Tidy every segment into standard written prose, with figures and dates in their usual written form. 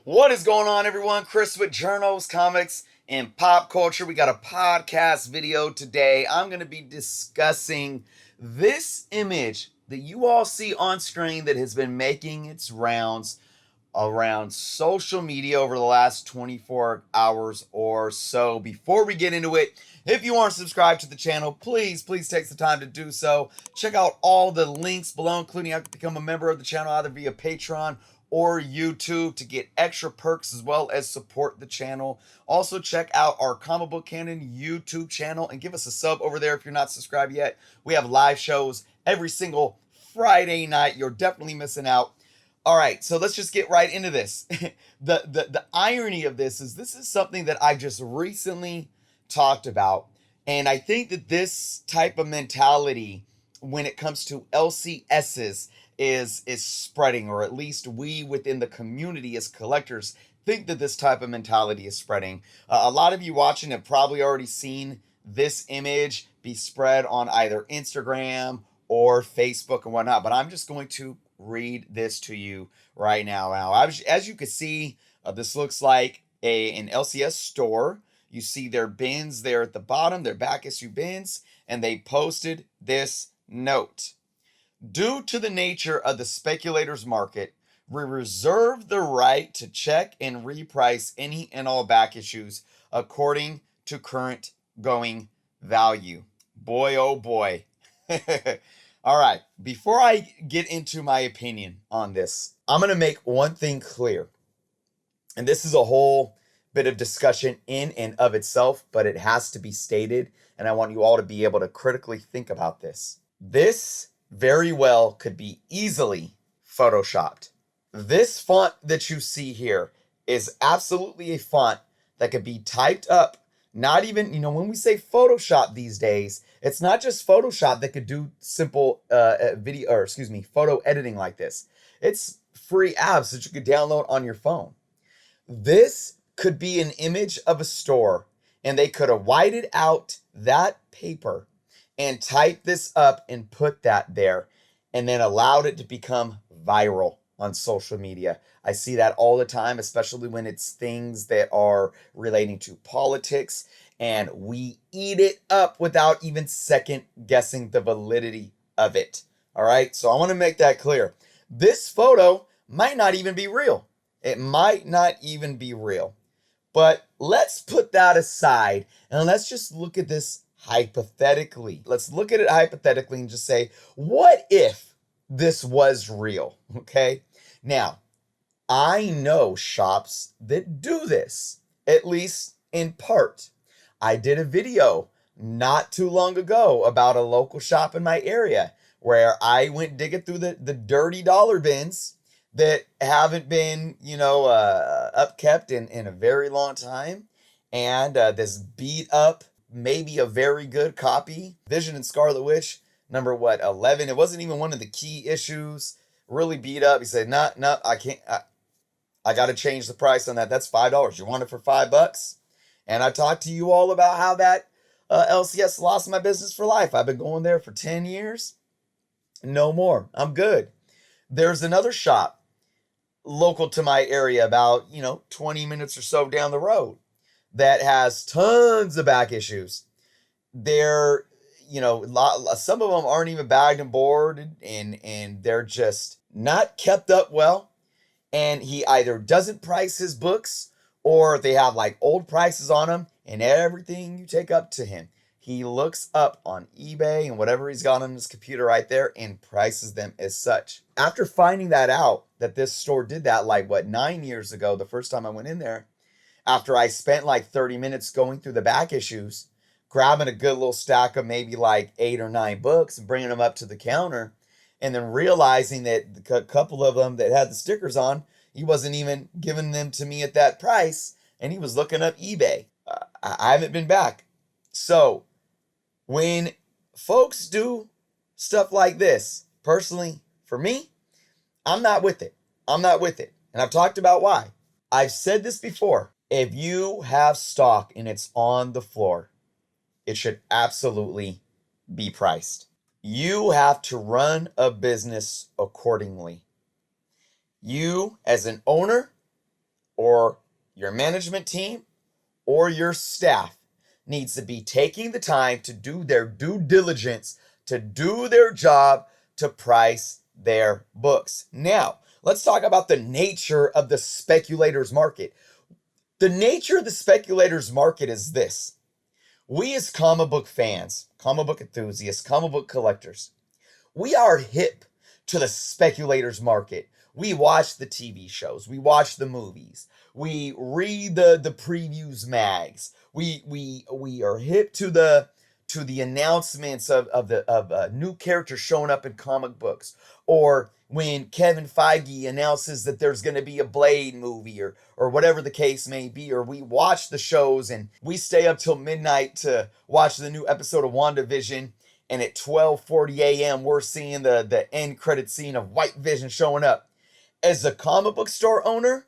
What is going on, everyone? Chris with Journals, Comics, and Pop Culture. We got a podcast video today. I'm going to be discussing this image that you all see on screen that has been making its rounds around social media over the last 24 hours or so. Before we get into it, if you aren't subscribed to the channel, please take the time to do so. Check out all the links below, including how to become a member of the channel either via Patreon or YouTube to get extra perks as well as support the channel. Also, check out our Comic Book Canon YouTube channel and give us a sub over there if you're not subscribed yet. We have live shows every single Friday night. You're definitely missing out. All right, so let's just get right into this. The irony of this is something that I just recently talked about, and I think that this type of mentality when it comes to LCSs is spreading, or at least we within the community as collectors think that this type of mentality is spreading. A lot of you watching have probably already seen this image be spread on either Instagram or Facebook and whatnot, but I'm just going to read this to you right now. As you can see, this looks like an LCS store. You see their bins there at the bottom, their back issue bins, and they posted this note. Due to the nature of the speculators market, we reserve the right to check and reprice any and all back issues according to current going value. Boy, oh boy. All right, before I get into my opinion on this, I'm going to make one thing clear. And this is a whole bit of discussion in and of itself, but it has to be stated, and I want you all to be able to critically think about this. This very well could be easily photoshopped. This font that you see here is absolutely a font that could be typed up. Not even, when we say Photoshop these days, it's not just Photoshop that could do simple photo editing like this. It's free apps that you could download on your phone. This could be an image of a store, and they could have whited out that paper and typed this up and put that there, and then allowed it to become viral on social media. I see that all the time, especially when it's things that are relating to politics, and we eat it up without even second guessing the validity of it. All right, so I want to make that clear. This photo might not even be real. It might not even be real. But let's put that aside and let's just look at this hypothetically. Let's look at it hypothetically and just say, what if this was real? Okay. Now, I know shops that do this, at least in part. I did a video not too long ago about a local shop in my area where I went digging through the dirty dollar bins that haven't been, upkept in a very long time. And this beat up, maybe a very good copy, Vision and Scarlet Witch, number 11. It wasn't even one of the key issues. Really beat up. He said, no, I can't. I got to change the price on that. That's $5. You want it for $5? And I talked to you all about how that LCS lost my business for life. I've been going there for 10 years. No more. I'm good. There's another shop local to my area about, 20 minutes or so down the road that has tons of back issues. They're, some of them aren't even bagged and boarded, and they're just not kept up well. And he either doesn't price his books, or they have like old prices on them, and everything you take up to him, he looks up on eBay and whatever he's got on his computer right there and prices them as such. After finding that out, that this store did that 9 years ago, the first time I went in there, after I spent 30 minutes going through the back issues, grabbing a good little stack of maybe 8 or 9 books and bringing them up to the counter, and then realizing that a couple of them that had the stickers on, he wasn't even giving them to me at that price, and he was looking up eBay. I haven't been back. So when folks do stuff like this, personally, for me, I'm not with it. I'm not with it. And I've talked about why. I've said this before. If you have stock and it's on the floor, it should absolutely be priced. You have to run a business accordingly. You, as an owner or your management team or your staff needs to be taking the time to do their due diligence, to do their job, to price their books. Now, let's talk about the nature of the speculators market. The nature of the speculators market is this. We as comic book fans, comic book enthusiasts, comic book collectors, we are hip to the speculators market. We watch the TV shows, we watch the movies, we read the previews mags. We are hip to the announcements of new characters showing up in comic books, or when Kevin Feige announces that there's going to be a Blade movie, or whatever the case may be, or we watch the shows and we stay up till midnight to watch the new episode of WandaVision, and at 12:40 a.m. we're seeing the end credit scene of White Vision showing up. As a comic book store owner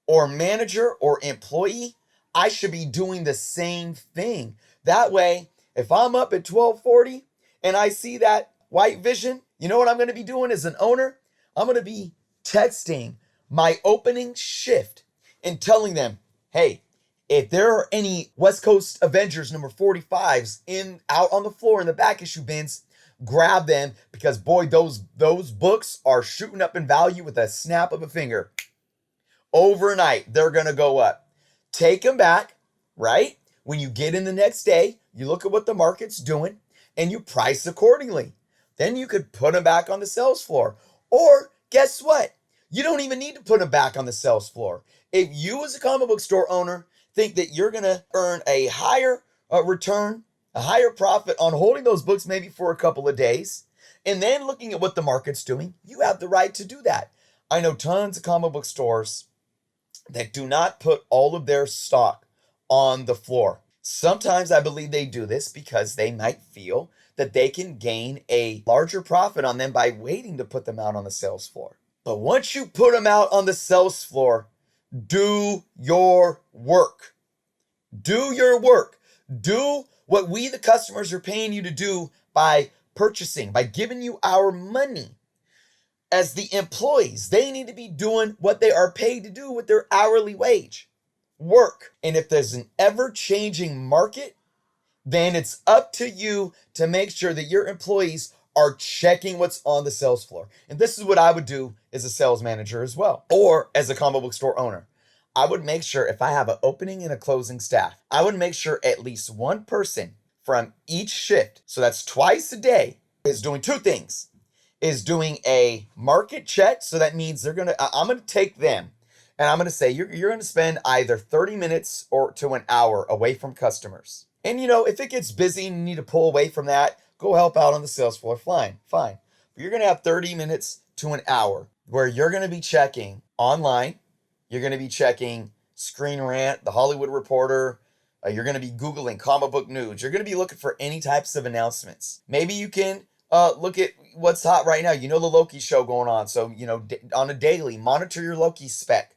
or manager or employee, I should be doing the same thing. That way, if I'm up at 12:40 and I see that White Vision, you know what I'm going to be doing as an owner? I'm going to be texting my opening shift and telling them, hey, if there are any West Coast Avengers number 45s out on the floor in the back issue bins, grab them, because boy, those books are shooting up in value with a snap of a finger. Overnight, they're going to go up. Take them back, right? When you get in the next day, you look at what the market's doing and you price accordingly. Then you could put them back on the sales floor. Or guess what? You don't even need to put them back on the sales floor. If you as a comic book store owner think that you're going to earn a higher return, a higher profit on holding those books maybe for a couple of days, and then looking at what the market's doing, you have the right to do that. I know tons of comic book stores that do not put all of their stock on the floor. Sometimes I believe they do this because they might feel that they can gain a larger profit on them by waiting to put them out on the sales floor. But once you put them out on the sales floor, do your work. Do your work. Do what we, the customers, are paying you to do by purchasing, by giving you our money. As the employees, they need to be doing what they are paid to do with their hourly wage. Work. And if there's an ever-changing market, then it's up to you to make sure that your employees are checking what's on the sales floor. And this is what I would do as a sales manager as well, or as a comic book store owner. I would make sure, if I have an opening and a closing staff, I would make sure at least one person from each shift, so that's twice a day, is doing two things. Is doing a market check. So that means I'm going to take them and I'm going to say, you're going to spend either 30 minutes or to an hour away from customers. And if it gets busy and you need to pull away from that, go help out on the sales floor. Fine. But you're going to have 30 minutes to an hour where you're going to be checking online. You're going to be checking Screen Rant, The Hollywood Reporter. You're going to be Googling comic book news. You're going to be looking for any types of announcements. Maybe you can look at what's hot right now. The Loki show going on. So, on a daily, monitor your Loki spec.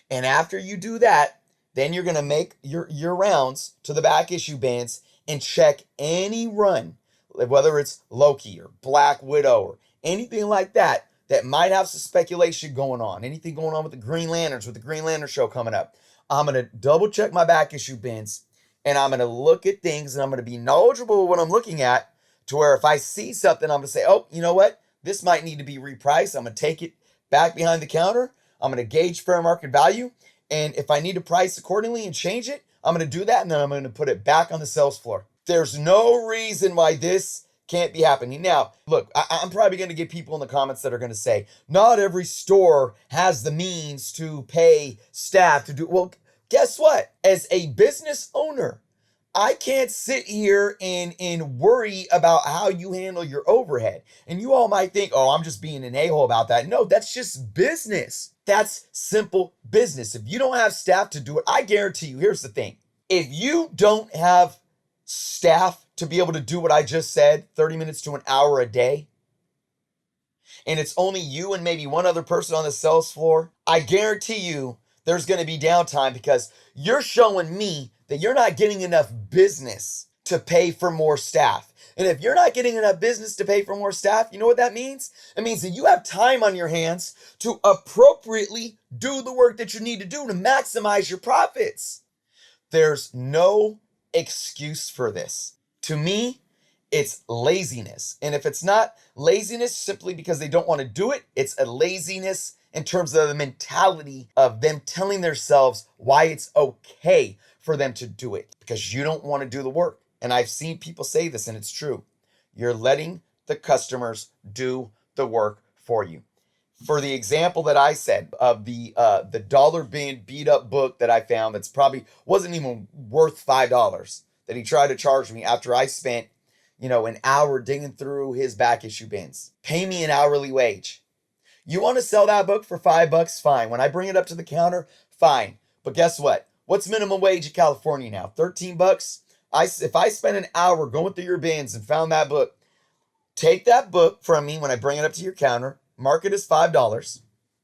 And after you do that, then you're going to make your rounds to the back issue bins and check any run, whether it's Loki or Black Widow or anything like that might have some speculation going on. Anything going on with the Green Lanterns, with the Green Lantern show coming up. I'm going to double check my back issue bins, and I'm going to look at things, and I'm going to be knowledgeable of what I'm looking at, to where if I see something, I'm going to say, oh, you know what? This might need to be repriced. I'm going to take it back behind the counter. I'm going to gauge fair market value. And if I need to price accordingly and change it, I'm going to do that. And then I'm going to put it back on the sales floor. There's no reason why this can't be happening. Now, look, I'm probably going to get people in the comments that are going to say, not every store has the means to pay staff to do. Well, guess what? As a business owner, I can't sit here and worry about how you handle your overhead. And you all might think, oh, I'm just being an a-hole about that. No, that's just business. That's simple business. If you don't have staff to do it, I guarantee you, here's the thing. If you don't have staff to be able to do what I just said, 30 minutes to an hour a day, and it's only you and maybe one other person on the sales floor, I guarantee you there's going to be downtime, because you're showing me that you're not getting enough business to pay for more staff. And if you're not getting enough business to pay for more staff, you know what that means? It means that you have time on your hands to appropriately do the work that you need to do to maximize your profits. There's no excuse for this. To me, it's laziness. And if it's not laziness simply because they don't want to do it, it's a laziness in terms of the mentality of them telling themselves why it's okay for them to do it because you don't want to do the work. And I've seen people say this, and it's true. You're letting the customers do the work for you. For the example that I said of the dollar bin beat up book that I found that's probably wasn't even worth $5 that he tried to charge me after I spent, an hour digging through his back issue bins. Pay me an hourly wage. You want to sell that book for $5? Fine. When I bring it up to the counter, fine. But guess what? What's minimum wage in California now? $13? If I spent an hour going through your bins and found that book, take that book from me when I bring it up to your counter, mark it as $5,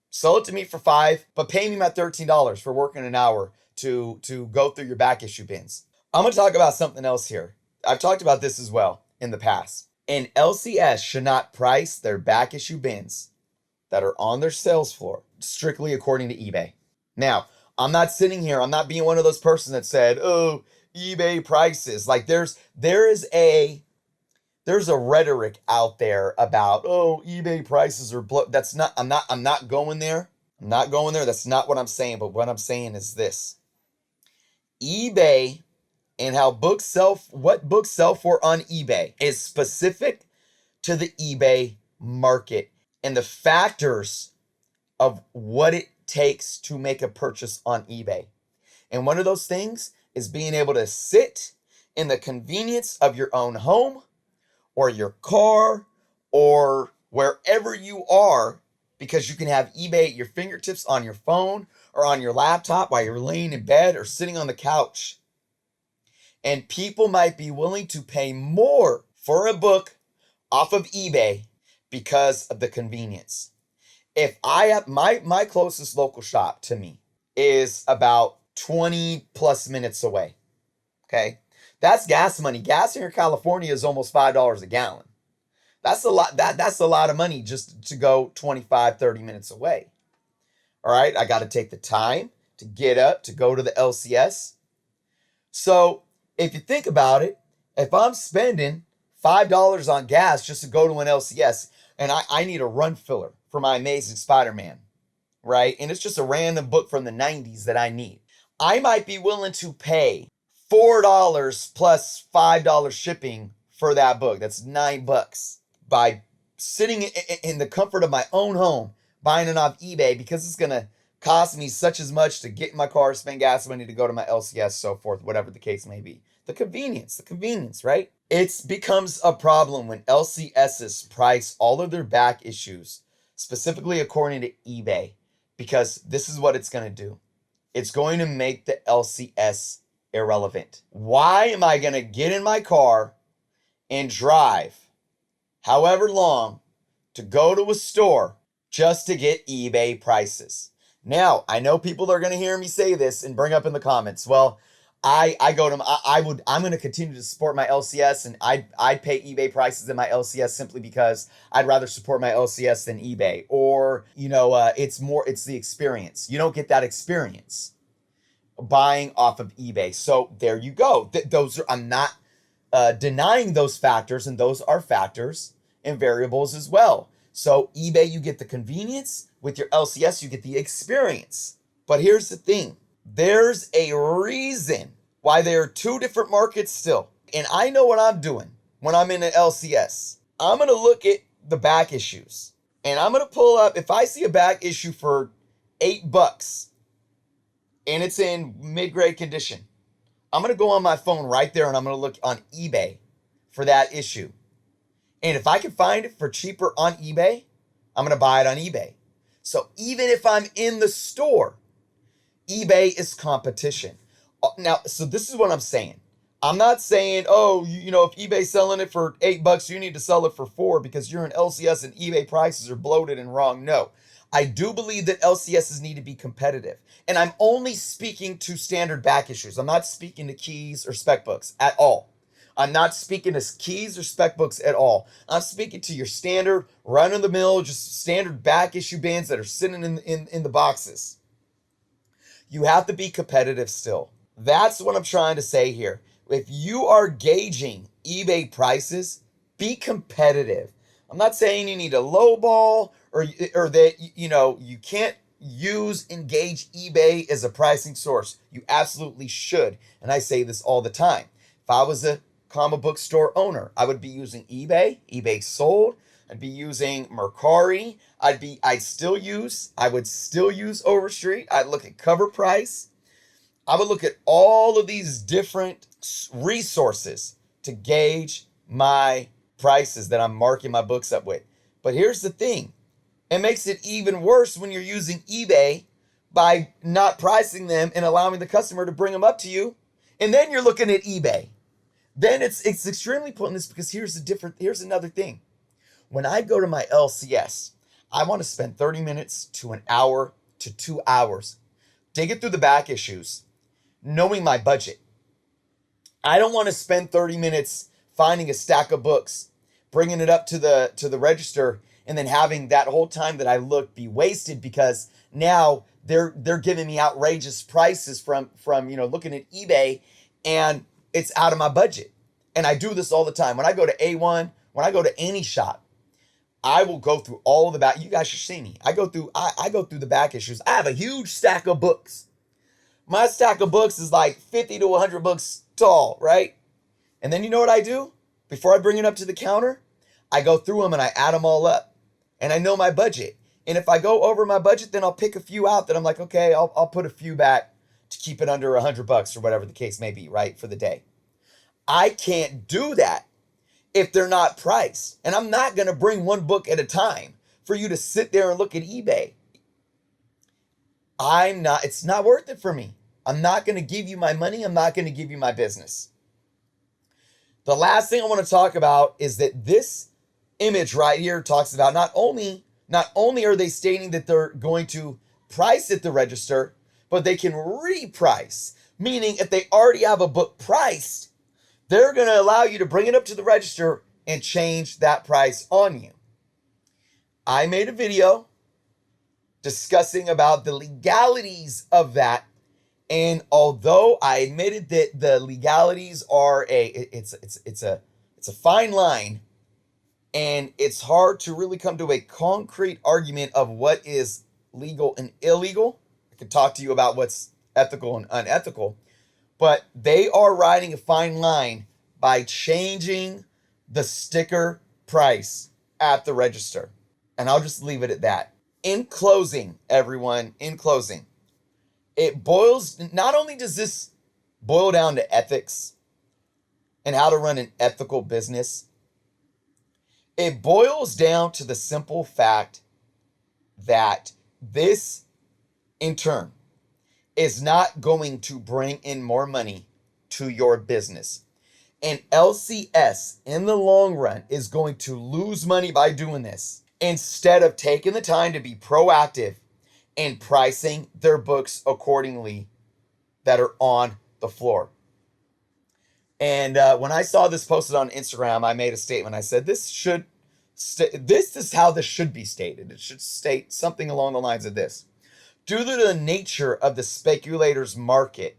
sell it to me for $5, but pay me my $13 for working an hour to go through your back issue bins. I'm going to talk about something else here. I've talked about this as well in the past. An LCS should not price their back issue bins that are on their sales floor strictly according to eBay. Now, I'm not sitting here, I'm not being one of those persons that said, oh, eBay prices. Like there's a rhetoric out there about, oh, eBay prices are I'm not going there. I'm not going there. That's not what I'm saying. But what I'm saying is this. eBay and what books sell for on eBay is specific to the eBay market and the factors of what it takes to make a purchase on eBay. And one of those things is being able to sit in the convenience of your own home or your car or wherever you are, because you can have eBay at your fingertips on your phone or on your laptop while you're laying in bed or sitting on the couch. And people might be willing to pay more for a book off of eBay because of the convenience. If I have my closest local shop to me is about 20 plus minutes away. Okay. That's gas money. Gas here in California is almost $5 a gallon. That's a lot. That's a lot of money just to go 25, 30 minutes away. All right. I got to take the time to get up, to go to the LCS. So if you think about it, if I'm spending $5 on gas just to go to an LCS and I need a run filler for my Amazing Spider-Man, right? And it's just a random book from the 90s that I need. I might be willing to pay $4 plus $5 shipping for that book. That's $9 by sitting in the comfort of my own home, buying it off eBay because it's going to cost me such as much to get in my car, spend gas money to go to my LCS, so forth, whatever the case may be. The convenience, right? It becomes a problem when LCSs price all of their back issues specifically according to eBay, because this is what it's going to do. It's going to make the LCS irrelevant. Why am I going to get in my car and drive however long to go to a store just to get eBay prices? Now, I know people are going to hear me say this and bring up in the comments, well, I'm going to continue to support my LCS, and I'd pay eBay prices in my LCS simply because I'd rather support my LCS than eBay. Or, it's the experience. You don't get that experience buying off of eBay. So there you go. I'm not denying those factors, and those are factors and variables as well. So eBay, you get the convenience. With your LCS, you get the experience. But here's the thing. There's a reason why there are two different markets still. And I know what I'm doing when I'm in an LCS. I'm going to look at the back issues. And I'm going to pull up, if I see a back issue for $8 and it's in mid-grade condition, I'm going to go on my phone right there and I'm going to look on eBay for that issue. And if I can find it for cheaper on eBay, I'm going to buy it on eBay. So even if I'm in the store, eBay is competition. Now, so this is what I'm saying. I'm not saying, oh, if eBay's selling it for $8, you need to sell it for $4 because you're an LCS and eBay prices are bloated and wrong. No, I do believe that LCSs need to be competitive. And I'm only speaking to standard back issues. I'm not speaking to keys or spec books at all. I'm not speaking to keys or spec books at all. I'm speaking to your standard, run-of-the-mill, just standard back issue bins that are sitting in the boxes. You have to be competitive still. That's what I'm trying to say here. If you are gauging eBay prices, be competitive. I'm not saying you need a lowball or that you can't engage eBay as a pricing source. You absolutely should. And I say this all the time. If I was a comic book store owner, I would be using eBay sold. I'd be using Mercari. I would still use Overstreet. I'd look at cover price. I would look at all of these different resources to gauge my prices that I'm marking my books up with. But here's the thing. It makes it even worse when you're using eBay by not pricing them and allowing the customer to bring them up to you. And then you're looking at eBay. Then it's extremely pointless because here's another thing. When I go to my LCS, I want to spend 30 minutes to an hour to 2 hours digging through the back issues, knowing my budget. I don't want to spend 30 minutes finding a stack of books, bringing it up to the register, and then having that whole time that I look be wasted because now they're giving me outrageous prices from looking at eBay, and it's out of my budget. And I do this all the time. When I go to A1, when I go to any shop, I will go through all of the back. You guys should see me. I go through the back issues. I have a huge stack of books. My stack of books is like 50 to 100 books tall, right? And then you know what I do? Before I bring it up to the counter, I go through them and I add them all up. And I know my budget. And if I go over my budget, then I'll pick a few out that I'm like, okay, I'll put a few back to keep it under $100 or whatever the case may be, right, for the day. I can't do that if they're not priced. And I'm not going to bring one book at a time for you to sit there and look at eBay. It's not worth it for me. I'm not going to give you my money. I'm not going to give you my business. The last thing I want to talk about is that this image right here talks about not only are they stating that they're going to price at the register, but they can reprice. Meaning if they already have a book priced, they're going to allow you to bring it up to the register and change that price on you. I made a video discussing about the legalities of that. And although I admitted that the legalities are it's a fine line, and it's hard to really come to a concrete argument of what is legal and illegal. I could talk to you about what's ethical and unethical, but they are riding a fine line by changing the sticker price at the register. And I'll just leave it at that. In closing, everyone, not only does this boil down to ethics and how to run an ethical business, it boils down to the simple fact that this, in turn, is not going to bring in more money to your business. And LCS, in the long run, is going to lose money by doing this instead of taking the time to be proactive and pricing their books accordingly that are on the floor. And when I saw this posted on Instagram, I made a statement. I said, this is how this should be stated. It should state something along the lines of this. Due to the nature of the speculators market,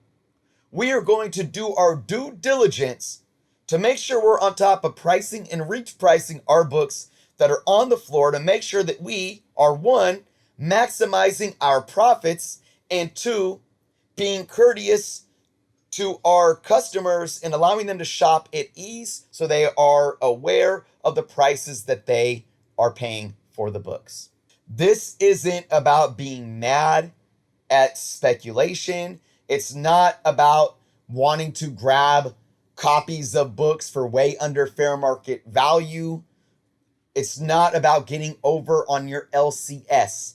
we are going to do our due diligence to make sure we're on top of pricing and repricing our books that are on the floor to make sure that we are, one, maximizing our profits, and two, being courteous to our customers and allowing them to shop at ease so they are aware of the prices that they are paying for the books. This isn't about being mad at speculation. It's not about wanting to grab copies of books for way under fair market value. It's not about getting over on your LCS.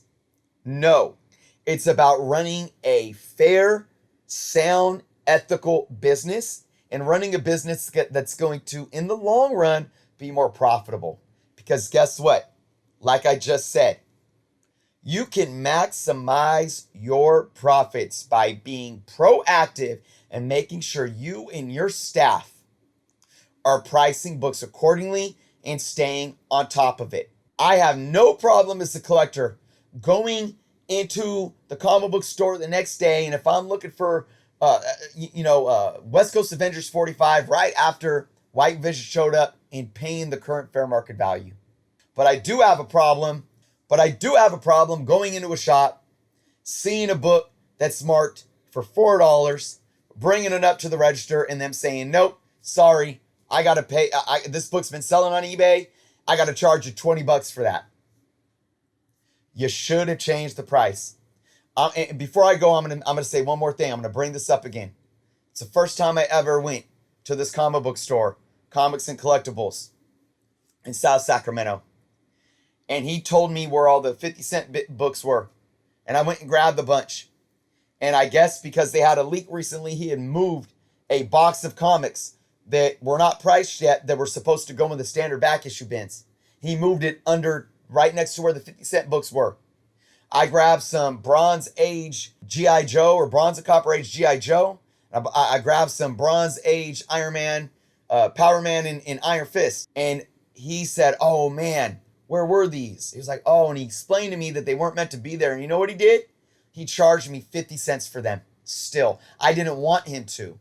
No, it's about running a fair, sound, ethical business and running a business that's going to, in the long run, be more profitable. Because guess what? Like I just said, you can maximize your profits by being proactive and making sure you and your staff are pricing books accordingly and staying on top of it. I have no problem as a collector going into the comic book store the next day, and if I'm looking for West Coast Avengers 45 right after White Vision showed up, and paying the current fair market value. But I do have a problem. Going into a shop, seeing a book that's marked for $4, bringing it up to the register, and them saying, "Nope, sorry, I gotta pay. This book's been selling on eBay. I gotta charge you $20 for that." You should have changed the price. And before I go, I'm gonna say one more thing. I'm gonna bring this up again. It's the first time I ever went to this comic book store, Comics and Collectibles, in South Sacramento. And he told me where all the 50-cent books were. And I went and grabbed a bunch. And I guess because they had a leak recently, he had moved a box of comics that were not priced yet that were supposed to go in the standard back issue bins. He moved it under right next to where the 50-cent books were. I grabbed some Bronze Age G.I. Joe or Bronze and Copper Age G.I. Joe. I grabbed some Bronze Age Iron Man, Power Man, and Iron Fist. And he said, "Oh man, where were these?" He was like, "Oh," and he explained to me that they weren't meant to be there. And you know what he did? He charged me 50 cents for them. Still, I didn't want him to.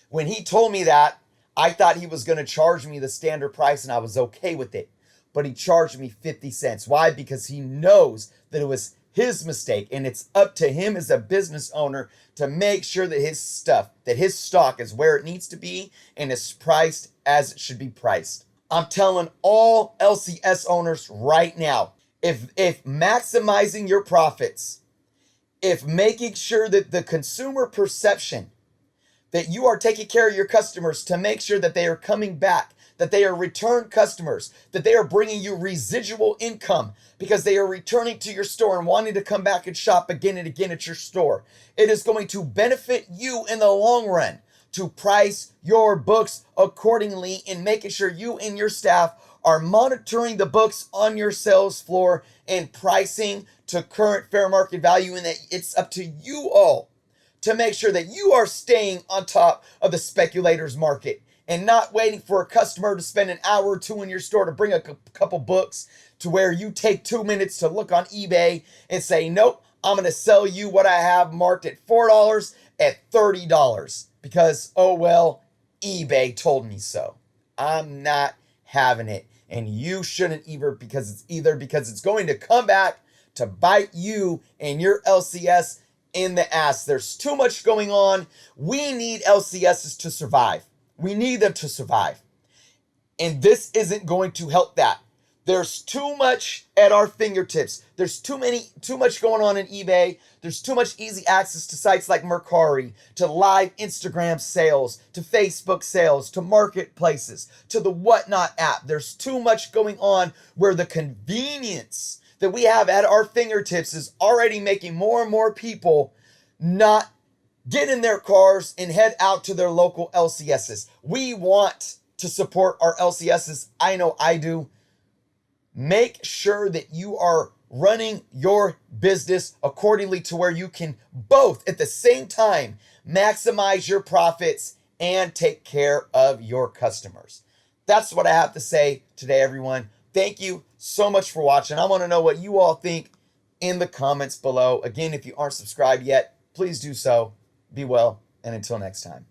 When he told me that, I thought he was going to charge me the standard price, and I was okay with it. But he charged me 50 cents. Why? Because he knows that it was his mistake, and it's up to him as a business owner to make sure that his stock is where it needs to be and is priced as it should be priced. I'm telling all LCS owners right now, if maximizing your profits, if making sure that the consumer perception that you are taking care of your customers to make sure that they are coming back, that they are return customers, that they are bringing you residual income because they are returning to your store and wanting to come back and shop again and again at your store. It is going to benefit you in the long run to price your books accordingly and making sure you and your staff are monitoring the books on your sales floor and pricing to current fair market value, and that it's up to you all to make sure that you are staying on top of the speculators market and not waiting for a customer to spend an hour or two in your store to bring a couple books to where you take 2 minutes to look on eBay and say, "Nope, I'm going to sell you what I have marked at $4 at $30 because, oh well, eBay told me so." I'm not having it. And you shouldn't either, because it's going to come back to bite you and your LCS in the ass. There's too much going on. We need LCSs to survive. We need them to survive. And this isn't going to help that. There's too much at our fingertips. There's too much going on in eBay. There's too much easy access to sites like Mercari, to live Instagram sales, to Facebook sales, to marketplaces, to the Whatnot app. There's too much going on where the convenience that we have at our fingertips is already making more and more people not get in their cars and head out to their local LCSs. We want to support our LCSs. I know I do. Make sure that you are running your business accordingly to where you can both at the same time maximize your profits and take care of your customers. That's what I have to say today, everyone. Thank you so much for watching. I want to know what you all think in the comments below. Again, if you aren't subscribed yet, please do so. Be well, and until next time.